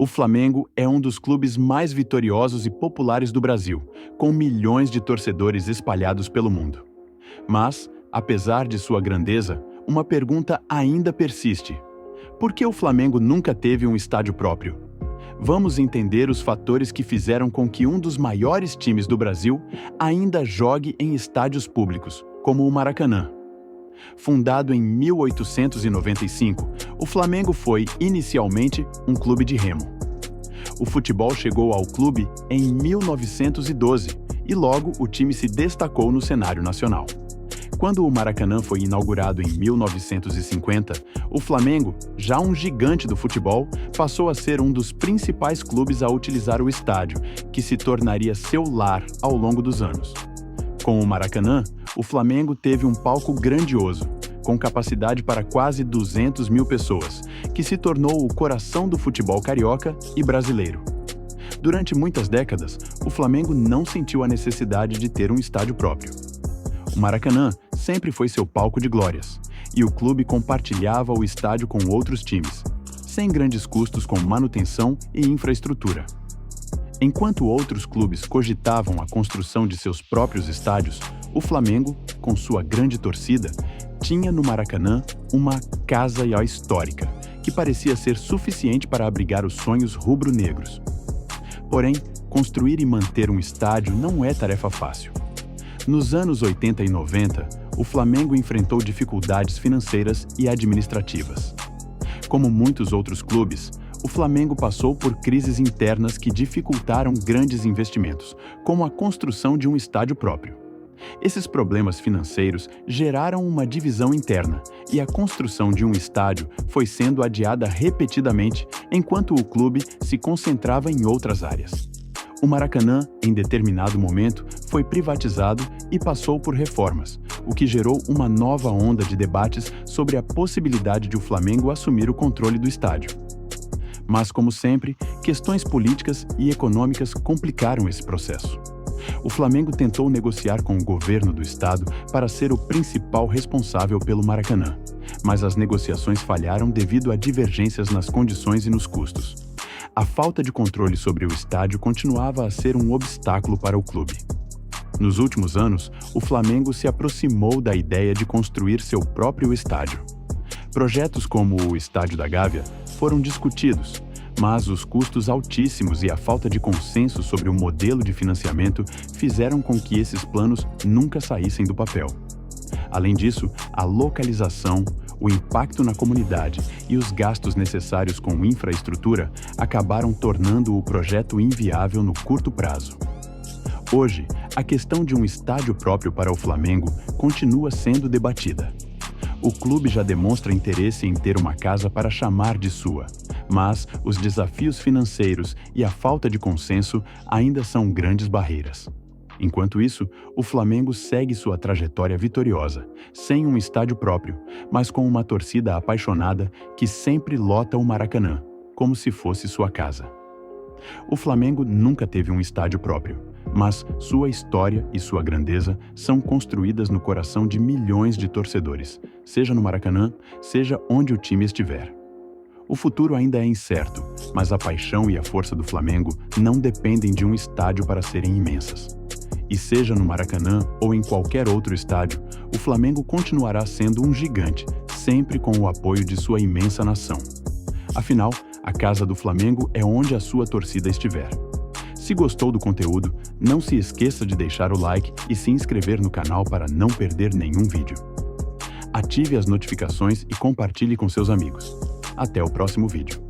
O Flamengo é um dos clubes mais vitoriosos e populares do Brasil, com milhões de torcedores espalhados pelo mundo. Mas, apesar de sua grandeza, uma pergunta ainda persiste. Por que o Flamengo nunca teve um estádio próprio? Vamos entender os fatores que fizeram com que um dos maiores times do Brasil ainda jogue em estádios públicos, como o Maracanã. Fundado em 1895, o Flamengo foi, inicialmente, um clube de remo. O futebol chegou ao clube em 1912 e logo o time se destacou no cenário nacional. Quando o Maracanã foi inaugurado em 1950, o Flamengo, já um gigante do futebol, passou a ser um dos principais clubes a utilizar o estádio, que se tornaria seu lar ao longo dos anos. Com o Maracanã, o Flamengo teve um palco grandioso, com capacidade para quase 200 mil pessoas, que se tornou o coração do futebol carioca e brasileiro. Durante muitas décadas, o Flamengo não sentiu a necessidade de ter um estádio próprio. O Maracanã sempre foi seu palco de glórias, e o clube compartilhava o estádio com outros times, sem grandes custos com manutenção e infraestrutura. Enquanto outros clubes cogitavam a construção de seus próprios estádios, o Flamengo, com sua grande torcida, tinha no Maracanã uma casa histórica, que parecia ser suficiente para abrigar os sonhos rubro-negros. Porém, construir e manter um estádio não é tarefa fácil. Nos anos 80 e 90, o Flamengo enfrentou dificuldades financeiras e administrativas. Como muitos outros clubes, o Flamengo passou por crises internas que dificultaram grandes investimentos, como a construção de um estádio próprio. Esses problemas financeiros geraram uma divisão interna e a construção de um estádio foi sendo adiada repetidamente enquanto o clube se concentrava em outras áreas. O Maracanã, em determinado momento, foi privatizado e passou por reformas, o que gerou uma nova onda de debates sobre a possibilidade de o Flamengo assumir o controle do estádio. Mas, como sempre, questões políticas e econômicas complicaram esse processo. O Flamengo tentou negociar com o governo do estado para ser o principal responsável pelo Maracanã, mas as negociações falharam devido a divergências nas condições e nos custos. A falta de controle sobre o estádio continuava a ser um obstáculo para o clube. Nos últimos anos, o Flamengo se aproximou da ideia de construir seu próprio estádio. Projetos como o Estádio da Gávea foram discutidos, mas os custos altíssimos e a falta de consenso sobre o modelo de financiamento fizeram com que esses planos nunca saíssem do papel. Além disso, a localização, o impacto na comunidade e os gastos necessários com infraestrutura acabaram tornando o projeto inviável no curto prazo. Hoje, a questão de um estádio próprio para o Flamengo continua sendo debatida. O clube já demonstra interesse em ter uma casa para chamar de sua, mas os desafios financeiros e a falta de consenso ainda são grandes barreiras. Enquanto isso, o Flamengo segue sua trajetória vitoriosa, sem um estádio próprio, mas com uma torcida apaixonada que sempre lota o Maracanã, como se fosse sua casa. O Flamengo nunca teve um estádio próprio, mas sua história e sua grandeza são construídas no coração de milhões de torcedores, seja no Maracanã, seja onde o time estiver. O futuro ainda é incerto, mas a paixão e a força do Flamengo não dependem de um estádio para serem imensas. E seja no Maracanã ou em qualquer outro estádio, o Flamengo continuará sendo um gigante, sempre com o apoio de sua imensa nação. Afinal, a casa do Flamengo é onde a sua torcida estiver. Se gostou do conteúdo, não se esqueça de deixar o like e se inscrever no canal para não perder nenhum vídeo. Ative as notificações e compartilhe com seus amigos. Até o próximo vídeo.